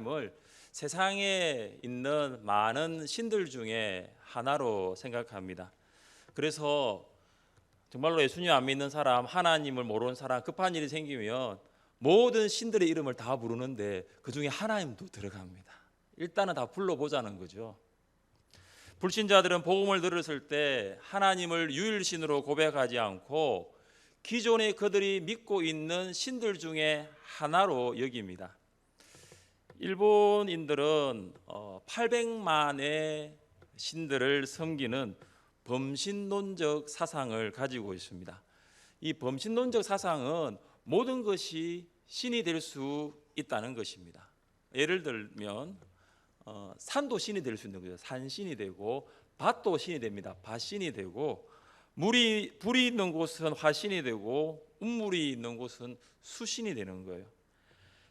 하나님을 세상에 있는 많은 신들 중에 하나로 생각합니다. 그래서 정말로 예수님 안 믿는 사람, 하나님을 모르는 사람, 급한 일이 생기면 모든 신들의 이름을 다 부르는데 그 중에 하나님도 들어갑니다. 일단은 다 불러보자는 거죠. 불신자들은 복음을 들었을 때 하나님을 유일신으로 고백하지 않고 기존에 그들이 믿고 있는 신들 중에 하나로 여깁니다. 일본인들은 800만의 신들을 섬기는 범신론적 사상을 가지고 있습니다. 이 범신론적 사상은 모든 것이 신이 될 수 있다는 것입니다. 예를 들면 산도 신이 될 수 있는 거죠. 산신이 되고 밭도 신이 됩니다. 밭신이 되고 불이 있는 곳은 화신이 되고 운물이 있는 곳은 수신이 되는 거예요.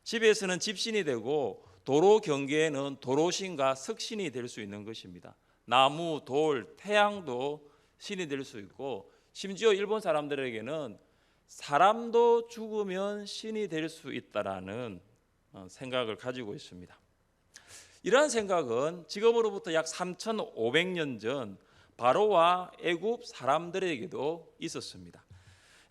집에서는 집신이 되고 도로 경계에는 도로신과 석신이 될 수 있는 것입니다. 나무, 돌, 태양도 신이 될 수 있고 심지어 일본 사람들에게는 사람도 죽으면 신이 될 수 있다라는 생각을 가지고 있습니다. 이러한 생각은 지금으로부터 약 3,500년 전 바로와 애굽 사람들에게도 있었습니다.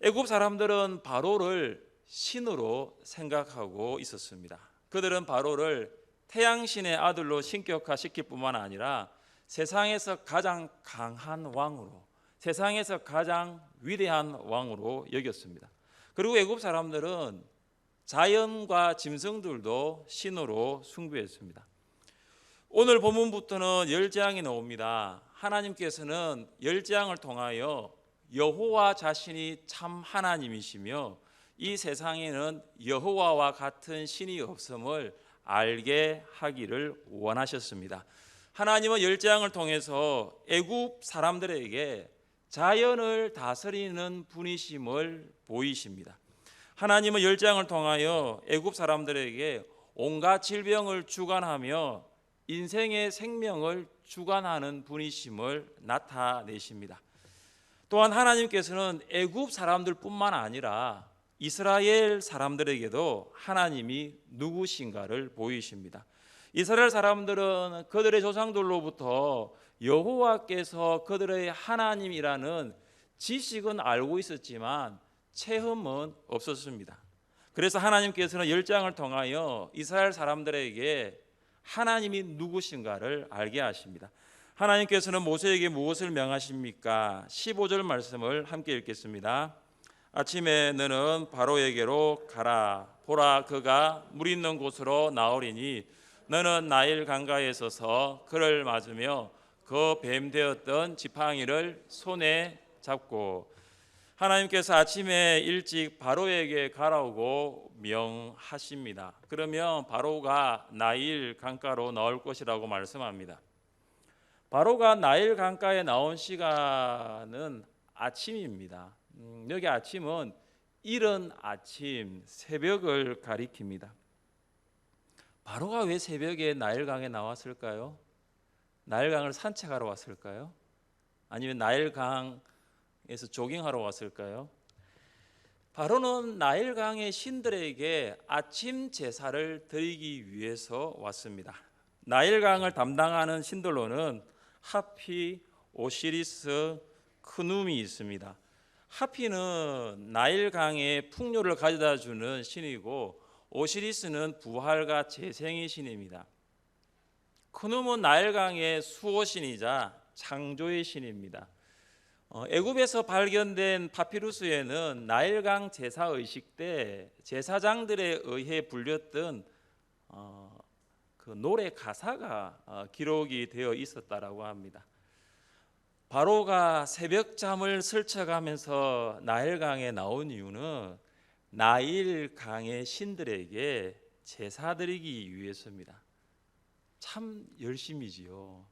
애굽 사람들은 바로를 신으로 생각하고 있었습니다. 그들은 바로를 태양신의 아들로 신격화시킬 뿐만 아니라 세상에서 가장 강한 왕으로, 세상에서 가장 위대한 왕으로 여겼습니다. 그리고 애굽 사람들은 자연과 짐승들도 신으로 숭배했습니다. 오늘 본문부터는 10재앙이 나옵니다. 하나님께서는 10재앙을 통하여 여호와 자신이 참 하나님이시며 이 세상에는 여호와와 같은 신이 없음을 알게 하기를 원하셨습니다. 하나님은 10재앙을 통해서 애굽 사람들에게 자연을 다스리는 분이심을 보이십니다. 하나님은 10재앙을 통하여 애굽 사람들에게 온갖 질병을 주관하며 인생의 생명을 주관하는 분이심을 나타내십니다. 또한 하나님께서는 애굽 사람들뿐만 아니라 이스라엘 사람들에게도 하나님이 누구신가를 보이십니다. 이스라엘 사람들은 그들의 조상들로부터 여호와께서 그들의 하나님이라는 지식은 알고 있었지만 체험은 없었습니다. 그래서 하나님께서는 10장을 통하여 이스라엘 사람들에게 하나님이 누구신가를 알게 하십니다. 하나님께서는 모세에게 무엇을 명하십니까? 15절 말씀을 함께 읽겠습니다. 아침에 너는 바로에게로 가라. 보라, 그가 물 있는 곳으로 나오리니 너는 나일 강가에 서서 그를 맞으며 그 뱀 되었던 지팡이를 손에 잡고. 하나님께서 아침에 일찍 바로에게 가라고 명하십니다. 그러면 바로가 나일 강가로 나올 것이라고 말씀합니다. 바로가 나일 강가에 나온 시간은 아침입니다. 여기 아침은 이른 아침, 새벽을 가리킵니다. 바로가 왜 새벽에 나일강에 나왔을까요? 나일강을 산책하러 왔을까요? 아니면 나일강에서 조깅하러 왔을까요? 바로는 나일강의 신들에게 아침 제사를 드리기 위해서 왔습니다. 나일강을 담당하는 신들로는 하피, 오시리스, 크눔이 있습니다. 하피는 나일강의 풍요를 가져다 주는 신이고 오시리스는 부활과 재생의 신입니다. 크눔은 나일강의 수호신이자 창조의 신입니다. 애굽에서 발견된 파피루스에는 나일강 제사 의식 때 제사장들에 의해 불렸던 그 노래 가사가 기록이 되어 있었다라고 합니다. 바로가 새벽잠을 설쳐가면서 나일강에 나온 이유는 나일강의 신들에게 제사 드리기 위해서입니다. 참 열심이지요.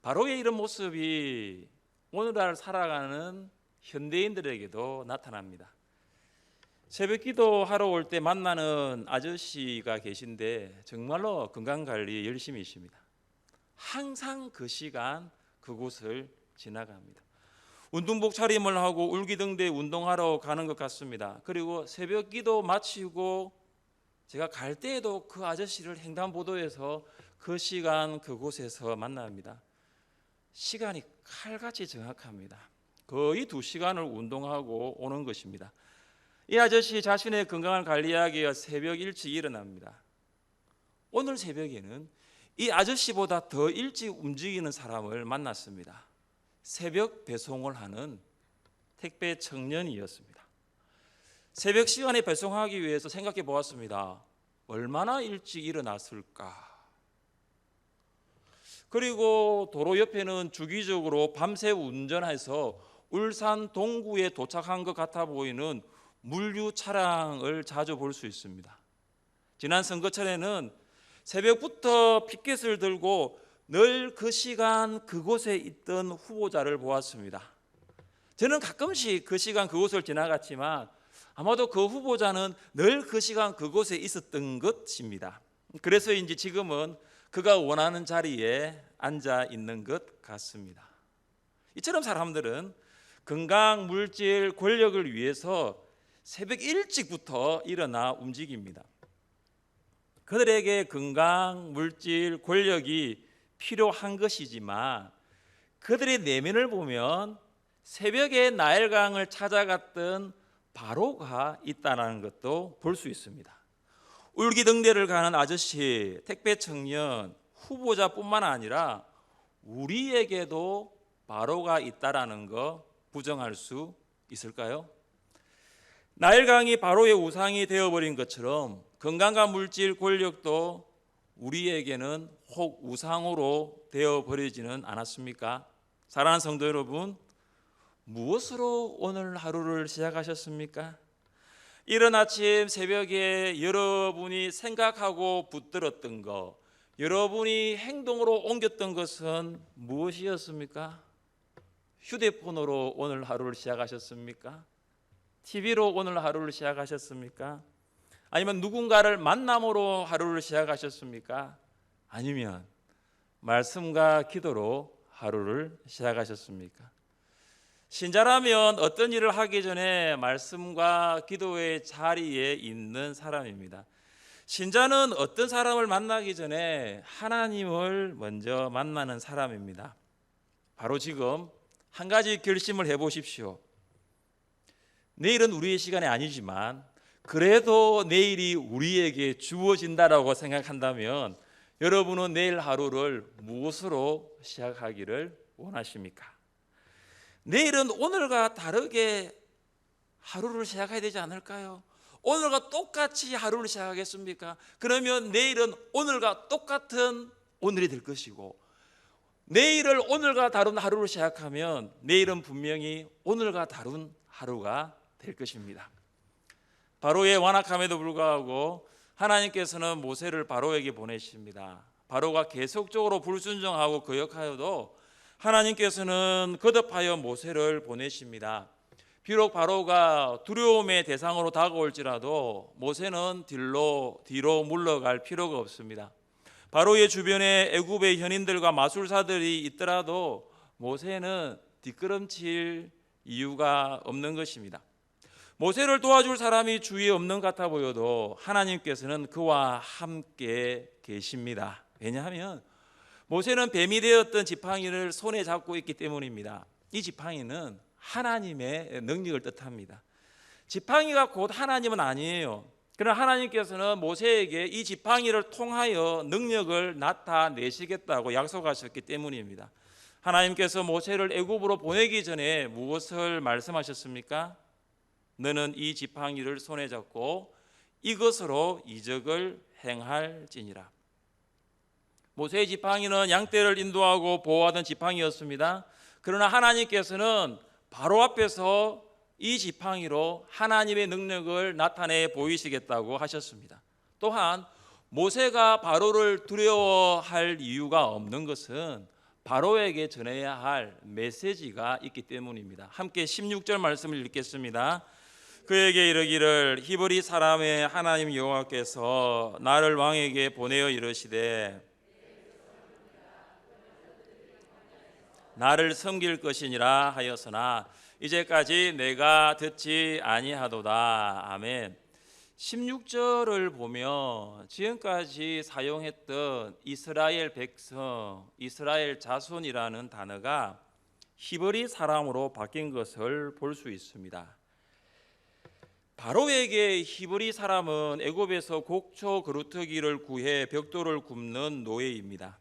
바로의 이런 모습이 오늘날 살아가는 현대인들에게도 나타납니다. 새벽기도 하러 올 때 만나는 아저씨가 계신데 정말로 건강관리 열심히십니다. 항상 그 시간 그곳을 지나갑니다. 운동복 차림을 하고 울기등대 운동하러 가는 것 같습니다. 그리고 새벽기도 마치고 제가 갈 때에도 그 아저씨를 횡단보도에서 그 시간 그곳에서 만납니다. 시간이 칼같이 정확합니다. 거의 2시간을 운동하고 오는 것입니다. 이 아저씨 자신의 건강을 관리하기 위해 새벽 일찍 일어납니다. 오늘 새벽에는 이 아저씨보다 더 일찍 움직이는 사람을 만났습니다. 새벽 배송을 하는 택배 청년이었습니다. 새벽 시간에 배송하기 위해서 생각해 보았습니다. 얼마나 일찍 일어났을까? 그리고 도로 옆에는 주기적으로 밤새 운전해서 울산 동구에 도착한 것 같아 보이는 물류 차량을 자주 볼 수 있습니다. 지난 선거철에는 새벽부터 피켓을 들고 늘 그 시간 그곳에 있던 후보자를 보았습니다. 저는 가끔씩 그 시간 그곳을 지나갔지만 아마도 그 후보자는 늘 그 시간 그곳에 있었던 것입니다. 그래서인지 지금은 그가 원하는 자리에 앉아 있는 것 같습니다. 이처럼 사람들은 건강, 물질, 권력을 위해서 새벽 일찍부터 일어나 움직입니다. 그들에게 건강, 물질, 권력이 필요한 것이지만 그들의 내면을 보면 새벽에 나일강을 찾아갔던 바로가 있다는 것도 볼 수 있습니다. 울기등대를 가는 아저씨, 택배 청년, 후보자뿐만 아니라 우리에게도 바로가 있다라는 거 부정할 수 있을까요? 나일강이 바로의 우상이 되어버린 것처럼 건강과 물질, 권력도 우리에게는 혹 우상으로 되어버리지는 않았습니까? 사랑하는 성도 여러분, 무엇으로 오늘 하루를 시작하셨습니까? 이른 아침 새벽에 여러분이 생각하고 붙들었던 것, 여러분이 행동으로 옮겼던 것은 무엇이었습니까? 휴대폰으로 오늘 하루를 시작하셨습니까? TV로 오늘 하루를 시작하셨습니까? 아니면 누군가를 만남으로 하루를 시작하셨습니까? 아니면 말씀과 기도로 하루를 시작하셨습니까? 신자라면 어떤 일을 하기 전에 말씀과 기도의 자리에 있는 사람입니다. 신자는 어떤 사람을 만나기 전에 하나님을 먼저 만나는 사람입니다. 바로 지금 한 가지 결심을 해보십시오. 내일은 우리의 시간이 아니지만 그래도 내일이 우리에게 주어진다라고 생각한다면 여러분은 내일 하루를 무엇으로 시작하기를 원하십니까? 내일은 오늘과 다르게 하루를 시작해야 되지 않을까요? 오늘과 똑같이 하루를 시작하겠습니까? 그러면 내일은 오늘과 똑같은 오늘이 될 것이고, 내일을 오늘과 다른 하루를 시작하면 내일은 분명히 오늘과 다른 하루가 될 것입니다. 바로의 완악함에도 불구하고 하나님께서는 모세를 바로에게 보내십니다. 바로가 계속적으로 불순종하고 거역하여도 하나님께서는 거듭하여 모세를 보내십니다. 비록 바로가 두려움의 대상으로 다가올지라도 모세는 뒤로 물러갈 필요가 없습니다. 바로의 주변에 애굽의 현인들과 마술사들이 있더라도 모세는 뒷걸음칠 이유가 없는 것입니다. 모세를 도와줄 사람이 주위에 없는 것 같아 보여도 하나님께서는 그와 함께 계십니다. 왜냐하면 모세는 뱀이 되었던 지팡이를 손에 잡고 있기 때문입니다. 이 지팡이는 하나님의 능력을 뜻합니다. 지팡이가 곧 하나님은 아니에요. 그러나 하나님께서는 모세에게 이 지팡이를 통하여 능력을 나타내시겠다고 약속하셨기 때문입니다. 하나님께서 모세를 애굽으로 보내기 전에 무엇을 말씀하셨습니까? 너는 이 지팡이를 손에 잡고 이것으로 이적을 행할지니라. 모세의 지팡이는 양떼를 인도하고 보호하던 지팡이였습니다. 그러나 하나님께서는 바로 앞에서 이 지팡이로 하나님의 능력을 나타내 보이시겠다고 하셨습니다. 또한 모세가 바로를 두려워할 이유가 없는 것은 바로에게 전해야 할 메시지가 있기 때문입니다. 함께 16절 말씀을 읽겠습니다. 그에게 이르기를 히브리 사람의 하나님 여호와께서 나를 왕에게 보내어 이르시되 나를 섬길 것이니라 하였으나 이제까지 내가 듣지 아니하도다. 아멘. 16절을 보면 지금까지 사용했던 이스라엘 백성, 이스라엘 자손이라는 단어가 히브리 사람으로 바뀐 것을 볼 수 있습니다. 바로에게 히브리 사람은 애굽에서 곡초 그루터기를 구해 벽돌을 굽는 노예입니다.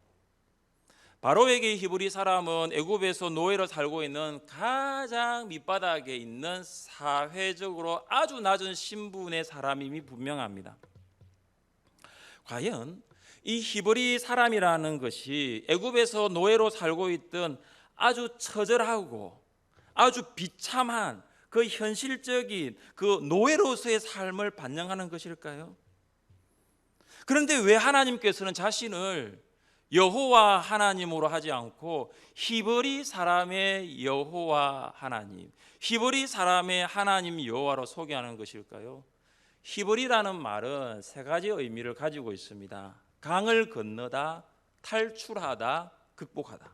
바로에게 히브리 사람은 애굽에서 노예로 살고 있는 가장 밑바닥에 있는 사회적으로 아주 낮은 신분의 사람임이 분명합니다. 과연 이 히브리 사람이라는 것이 애굽에서 노예로 살고 있던 아주 처절하고 아주 비참한 그 현실적인 그 노예로서의 삶을 반영하는 것일까요? 그런데 왜 하나님께서는 자신을 여호와 하나님으로 하지 않고 히브리 사람의 여호와 하나님, 히브리 사람의 하나님 여호와로 소개하는 것일까요? 히브리라는 말은 세 가지 의미를 가지고 있습니다. 강을 건너다, 탈출하다, 극복하다.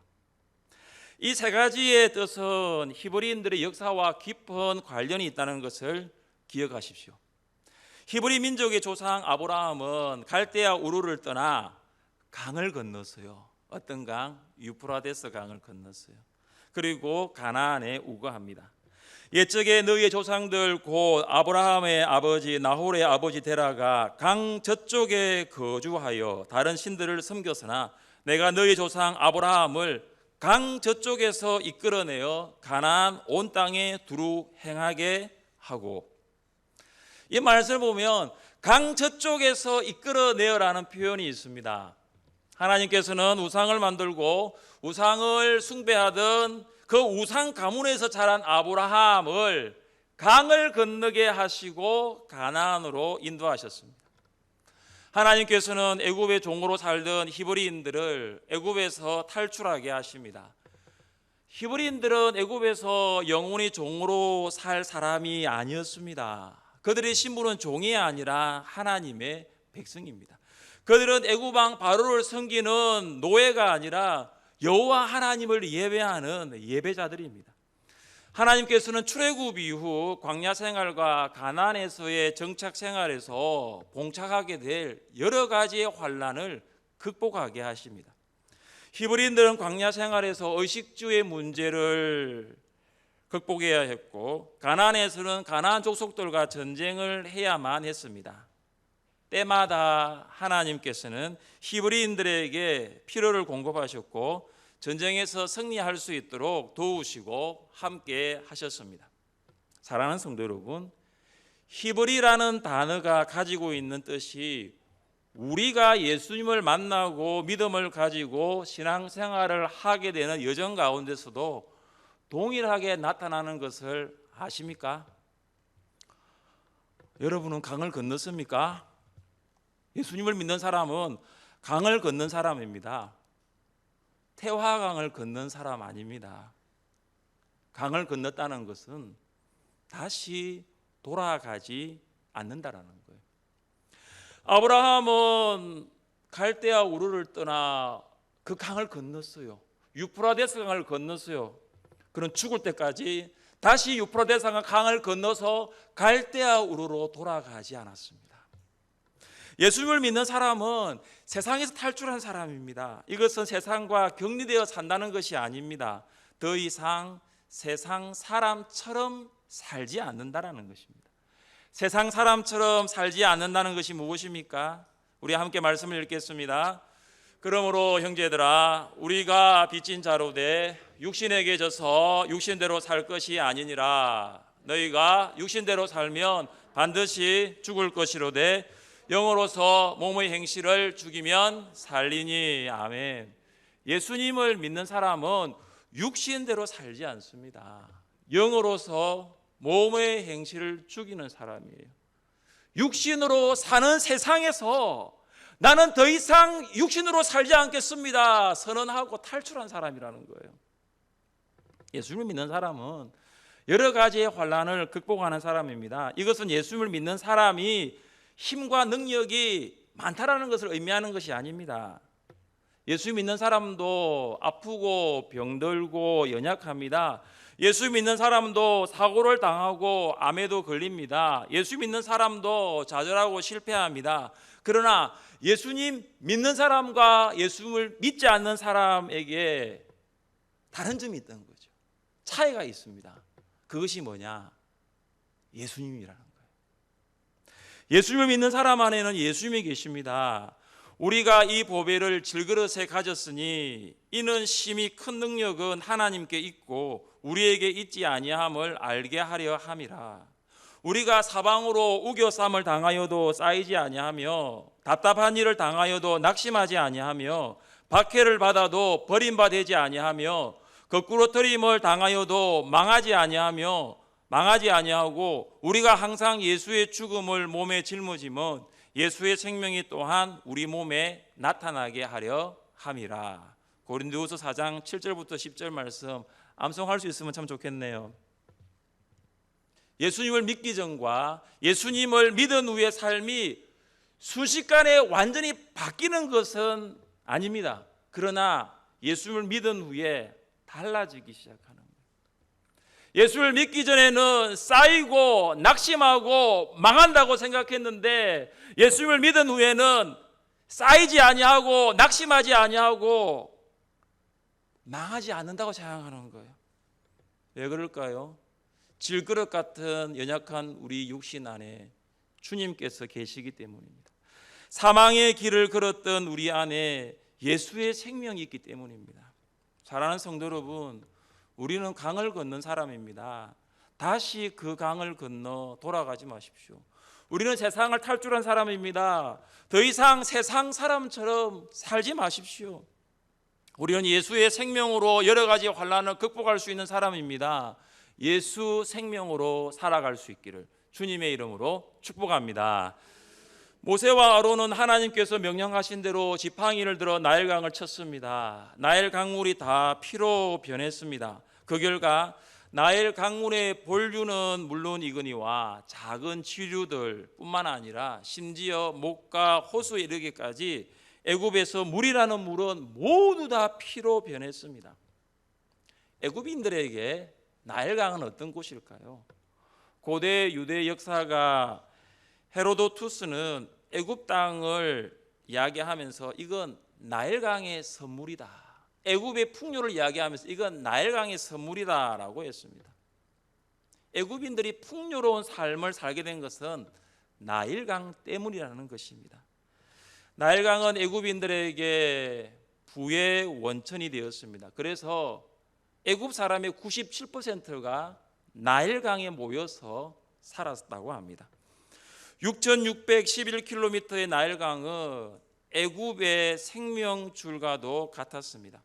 이 세 가지의 뜻은 히브리인들의 역사와 깊은 관련이 있다는 것을 기억하십시오. 히브리 민족의 조상 아브라함은 갈대아 우르를 떠나 강을 건넜어요. 어떤 강? 유프라데스 강을 건넜어요. 그리고 가나안에 우거합니다. 옛적에 너희의 조상들 곧 아브라함의 아버지 나홀의 아버지 데라가 강 저쪽에 거주하여 다른 신들을 섬겼으나 내가 너희 조상 아브라함을 강 저쪽에서 이끌어내어 가나안 온 땅에 두루 행하게 하고, 이 말씀을 보면 강 저쪽에서 이끌어내어라는 표현이 있습니다. 하나님께서는 우상을 만들고 우상을 숭배하던 그 우상 가문에서 자란 아브라함을 강을 건너게 하시고 가나안으로 인도하셨습니다. 하나님께서는 애굽의 종으로 살던 히브리인들을 애굽에서 탈출하게 하십니다. 히브리인들은 애굽에서 영원히 종으로 살 사람이 아니었습니다. 그들의 신분은 종이 아니라 하나님의 백성입니다. 그들은 애굽 왕 바로를 섬기는 노예가 아니라 여호와 하나님을 예배하는 예배자들입니다. 하나님께서는 출애굽 이후 광야 생활과 가나안에서의 정착 생활에서 봉착하게 될 여러 가지의 환난을 극복하게 하십니다. 히브리인들은 광야 생활에서 의식주의 문제를 극복해야 했고, 가나안에서는 가나안 족속들과 전쟁을 해야만 했습니다. 때마다 하나님께서는 히브리인들에게 필요를 공급하셨고 전쟁에서 승리할 수 있도록 도우시고 함께 하셨습니다. 사랑하는 성도 여러분, 히브리라는 단어가 가지고 있는 뜻이 우리가 예수님을 만나고 믿음을 가지고 신앙생활을 하게 되는 여정 가운데서도 동일하게 나타나는 것을 아십니까? 여러분은 강을 건넜습니까? 예수님을 믿는 사람은 강을 건넌 사람입니다. 태화강을 건넌 사람 아닙니다. 강을 건넜다는 것은 다시 돌아가지 않는다라는 거예요. 아브라함은 갈대아 우르를 떠나 그 강을 건넜어요. 유프라데스 강을 건넜어요. 그는 죽을 때까지 다시 유프라데스 강을 건너서 갈대아 우르로 돌아가지 않았습니다. 예수님을 믿는 사람은 세상에서 탈출한 사람입니다. 이것은 세상과 격리되어 산다는 것이 아닙니다. 더 이상 세상 사람처럼 살지 않는다는 것입니다. 세상 사람처럼 살지 않는다는 것이 무엇입니까? 우리 함께 말씀을 읽겠습니다. 그러므로 형제들아, 우리가 빚진 자로 돼 육신에게 져서 육신대로 살 것이 아니니라. 너희가 육신대로 살면 반드시 죽을 것이로되 영으로서 몸의 행실을 죽이면 살리니. 아멘. 예수님을 믿는 사람은 육신대로 살지 않습니다. 영으로서 몸의 행실을 죽이는 사람이에요. 육신으로 사는 세상에서 나는 더 이상 육신으로 살지 않겠습니다 선언하고 탈출한 사람이라는 거예요. 예수님을 믿는 사람은 여러 가지의 환난을 극복하는 사람입니다. 이것은 예수님을 믿는 사람이 힘과 능력이 많다라는 것을 의미하는 것이 아닙니다. 예수 믿는 사람도 아프고 병들고 연약합니다. 예수 믿는 사람도 사고를 당하고 암에도 걸립니다. 예수 믿는 사람도 좌절하고 실패합니다. 그러나 예수님 믿는 사람과 예수를 믿지 않는 사람에게 다른 점이 있다는 거죠. 차이가 있습니다. 그것이 뭐냐? 예수님이라는 거예요. 예수님을 믿는 사람 안에는 예수님이 계십니다. 우리가 이 보배를 질그릇에 가졌으니 이는 심히 큰 능력은 하나님께 있고 우리에게 있지 아니함을 알게 하려 함이라. 우리가 사방으로 우겨쌈을 당하여도 쌓이지 아니하며 답답한 일을 당하여도 낙심하지 아니하며 박해를 받아도 버림받지 아니하며 거꾸로 들임을 당하여도 망하지 아니하고 우리가 항상 예수의 죽음을 몸에 짊어지면 예수의 생명이 또한 우리 몸에 나타나게 하려 함이라. 고린도후서 4장 7절부터 10절 말씀 암송할 수 있으면 참 좋겠네요. 예수님을 믿기 전과 예수님을 믿은 후의 삶이 순식간에 완전히 바뀌는 것은 아닙니다. 그러나 예수님을 믿은 후에 달라지기 시작하는 거예요. 예수를 믿기 전에는 쌓이고 낙심하고 망한다고 생각했는데 예수님을 믿은 후에는 쌓이지 아니하고 낙심하지 아니하고 망하지 않는다고 생각하는 거예요. 왜 그럴까요? 질그릇 같은 연약한 우리 육신 안에 주님께서 계시기 때문입니다. 사망의 길을 걸었던 우리 안에 예수의 생명이 있기 때문입니다. 사랑하는 성도 여러분, 우리는 강을 건넌 사람입니다. 다시 그 강을 건너 돌아가지 마십시오. 우리는 세상을 탈출한 사람입니다. 더 이상 세상 사람처럼 살지 마십시오. 우리는 예수의 생명으로 여러 가지 환난을 극복할 수 있는 사람입니다. 예수 생명으로 살아갈 수 있기를 주님의 이름으로 축복합니다. 모세와 아론은 하나님께서 명령하신 대로 지팡이를 들어 나일강을 쳤습니다. 나일 강물이 다 피로 변했습니다. 그 결과 나일 강물의 본류는 물론이거니와 작은 지류들 뿐만 아니라 심지어 목과 호수에 이르기까지 애굽에서 물이라는 물은 모두 다 피로 변했습니다. 애굽인들에게 나일강은 어떤 곳일까요? 고대 유대 역사가 헤로도투스는 애굽 땅을 이야기하면서 이건 나일강의 선물이다. 애굽의 풍요를 이야기하면서 이건 나일강의 선물이다라고 했습니다. 애굽인들이 풍요로운 삶을 살게 된 것은 나일강 때문이라는 것입니다. 나일강은 애굽인들에게 부의 원천이 되었습니다. 그래서 애굽 사람의 97%가 나일강에 모여서 살았다고 합니다. 6,611km의 나일강은 애굽의 생명줄과도 같았습니다.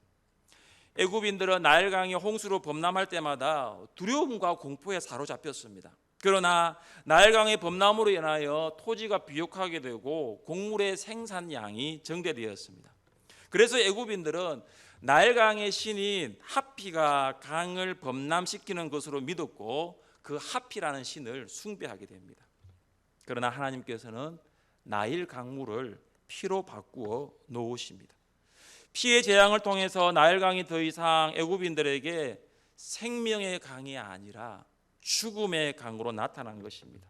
애굽인들은 나일강이 홍수로 범람할 때마다 두려움과 공포에 사로잡혔습니다. 그러나 나일강의 범람으로 인하여 토지가 비옥하게 되고 곡물의 생산량이 정대되었습니다. 그래서 애굽인들은 나일강의 신인 하피가 강을 범람시키는 것으로 믿었고 그 하피라는 신을 숭배하게 됩니다. 그러나 하나님께서는 나일 강물을 피로 바꾸어 놓으십니다. 피의 재앙을 통해서 나일강이 더 이상 애굽인들에게 생명의 강이 아니라 죽음의 강으로 나타난 것입니다.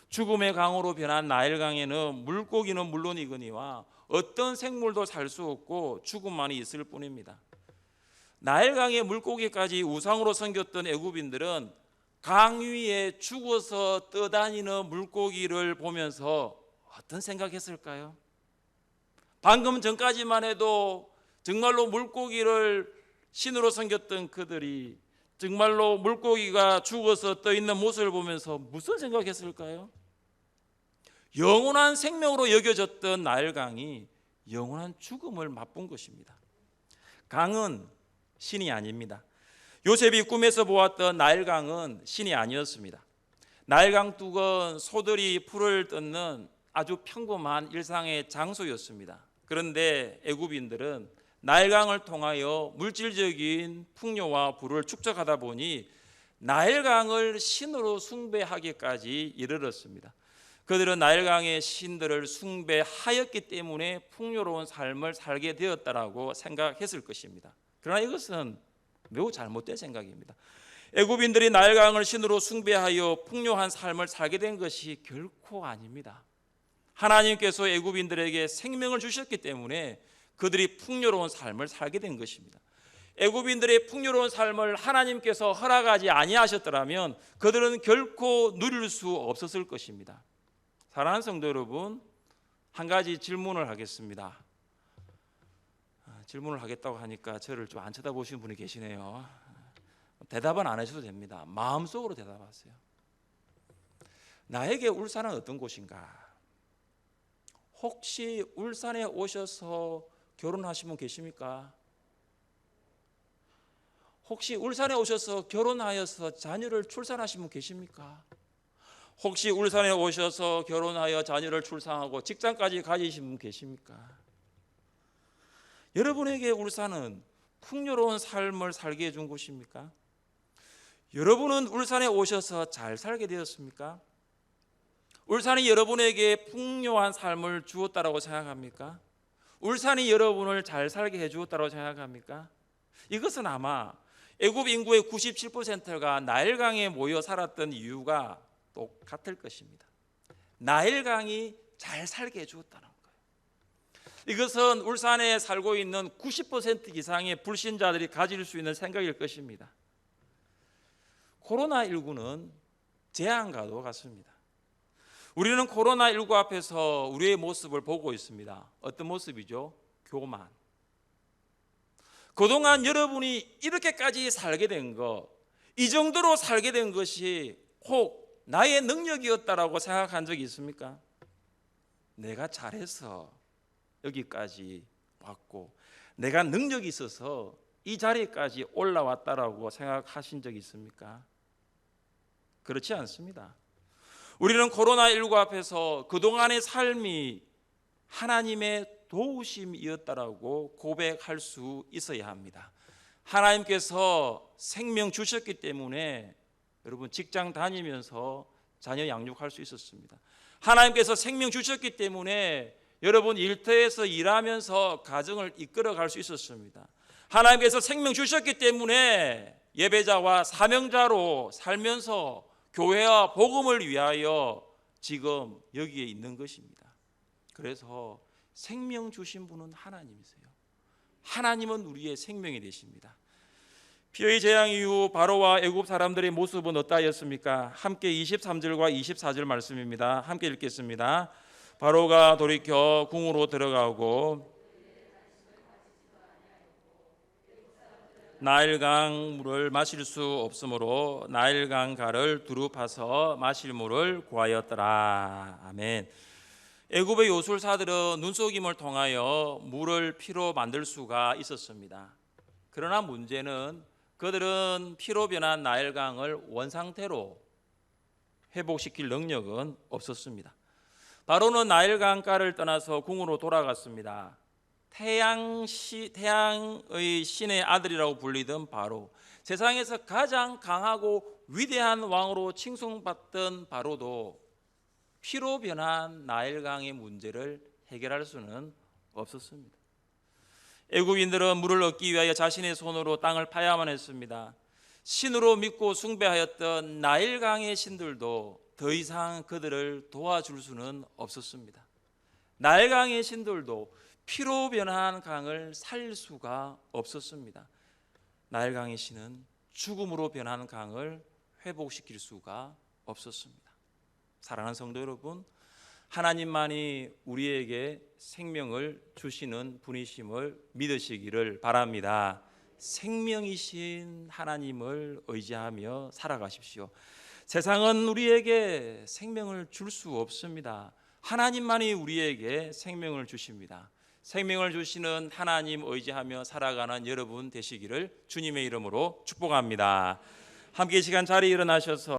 죽음의 강으로 변한 나일강에는 물고기는 물론이거니와 어떤 생물도 살 수 없고 죽음만이 있을 뿐입니다. 나일강의 물고기까지 우상으로 섬겼던 애굽인들은 강 위에 죽어서 떠다니는 물고기를 보면서 어떤 생각했을까요? 방금 전까지만 해도 정말로 물고기를 신으로 섬겼던 그들이 정말로 물고기가 죽어서 떠 있는 모습을 보면서 무슨 생각했을까요? 영원한 생명으로 여겨졌던 나일강이 영원한 죽음을 맛본 것입니다. 강은 신이 아닙니다. 요셉이 꿈에서 보았던 나일강은 신이 아니었습니다. 나일강 둑은 소들이 풀을 뜯는 아주 평범한 일상의 장소였습니다. 그런데 애굽인들은 나일강을 통하여 물질적인 풍요와 부를 축적하다 보니 나일강을 신으로 숭배하기까지 이르렀습니다. 그들은 나일강의 신들을 숭배하였기 때문에 풍요로운 삶을 살게 되었다라고 생각했을 것입니다. 그러나 이것은 매우 잘못된 생각입니다. 애굽인들이 나일강을 신으로 숭배하여 풍요한 삶을 살게 된 것이 결코 아닙니다. 하나님께서 애굽인들에게 생명을 주셨기 때문에 그들이 풍요로운 삶을 살게 된 것입니다. 애굽인들의 풍요로운 삶을 하나님께서 허락하지 아니하셨더라면 그들은 결코 누릴 수 없었을 것입니다. 사랑하는 성도 여러분, 한 가지 질문을 하겠습니다. 질문을 하겠다고 하니까 저를 좀 안 쳐다보시는 분이 계시네요. 대답은 안 하셔도 됩니다. 마음속으로 대답하세요. 나에게 울산은 어떤 곳인가? 혹시 울산에 오셔서 결혼하신 분 계십니까? 혹시 울산에 오셔서 결혼하여서 자녀를 출산하신 분 계십니까? 혹시 울산에 오셔서 결혼하여 자녀를 출산하고 직장까지 가지신 분 계십니까? 여러분에게 울산은 풍요로운 삶을 살게 해준 곳입니까? 여러분은 울산에 오셔서 잘 살게 되었습니까? 울산이 여러분에게 풍요한 삶을 주었다고 생각합니까? 울산이 여러분을 잘 살게 해주었다고 생각합니까? 이것은 아마 애굽 인구의 97%가 나일강에 모여 살았던 이유가 똑같을 것입니다. 나일강이 잘 살게 해주었다는 거예요. 이것은 울산에 살고 있는 90% 이상의 불신자들이 가질 수 있는 생각일 것입니다. 코로나19는 재앙과도 같습니다. 우리는 코로나19 앞에서 우리의 모습을 보고 있습니다. 어떤 모습이죠? 교만. 그동안 여러분이 이렇게까지 살게 된 것, 이 정도로 살게 된 것이 혹 나의 능력이었다라고 생각한 적이 있습니까? 내가 잘해서 여기까지 왔고 내가 능력이 있어서 이 자리까지 올라왔다라고 생각하신 적이 있습니까? 그렇지 않습니다. 우리는 코로나19 앞에서 그동안의 삶이 하나님의 도우심이었다라고 고백할 수 있어야 합니다. 하나님께서 생명 주셨기 때문에 여러분 직장 다니면서 자녀 양육할 수 있었습니다. 하나님께서 생명 주셨기 때문에 여러분 일터에서 일하면서 가정을 이끌어갈 수 있었습니다. 하나님께서 생명 주셨기 때문에 예배자와 사명자로 살면서 교회와 복음을 위하여 지금 여기에 있는 것입니다. 그래서 생명 주신 분은 하나님이세요. 하나님은 우리의 생명이 되십니다. 피의 재앙 이후 바로와 애굽 사람들의 모습은 어떠하였습니까? 함께 23절과 24절 말씀입니다. 함께 읽겠습니다. 바로가 돌이켜 궁으로 들어가고 나일강 물을 마실 수 없으므로 나일강 가를 두루 파서 마실 물을 구하였더라. 아멘. 애굽의 요술사들은 눈속임을 통하여 물을 피로 만들 수가 있었습니다. 그러나 문제는 그들은 피로 변한 나일강을 원상태로 회복시킬 능력은 없었습니다. 바로는 나일강가를 떠나서 궁으로 돌아갔습니다. 태양의 신의 아들이라고 불리던 바로, 세상에서 가장 강하고 위대한 왕으로 칭송받던 바로도 피로 변한 나일강의 문제를 해결할 수는 없었습니다. 애굽인들은 물을 얻기 위하여 자신의 손으로 땅을 파야만 했습니다. 신으로 믿고 숭배하였던 나일강의 신들도 더 이상 그들을 도와줄 수는 없었습니다. 나일강의 신들도 피로 변한 강을 살릴 수가 없었습니다. 나일강의 신은 죽음으로 변한 강을 회복시킬 수가 없었습니다. 사랑하는 성도 여러분, 하나님만이 우리에게 생명을 주시는 분이심을 믿으시기를 바랍니다. 생명이신 하나님을 의지하며 살아가십시오. 세상은 우리에게 생명을 줄 수 없습니다. 하나님만이 우리에게 생명을 주십니다. 생명을 주시는 하나님 의지하며 살아가는 여러분 되시기를 주님의 이름으로 축복합니다. 함께 이 시간 자리에 일어나셔서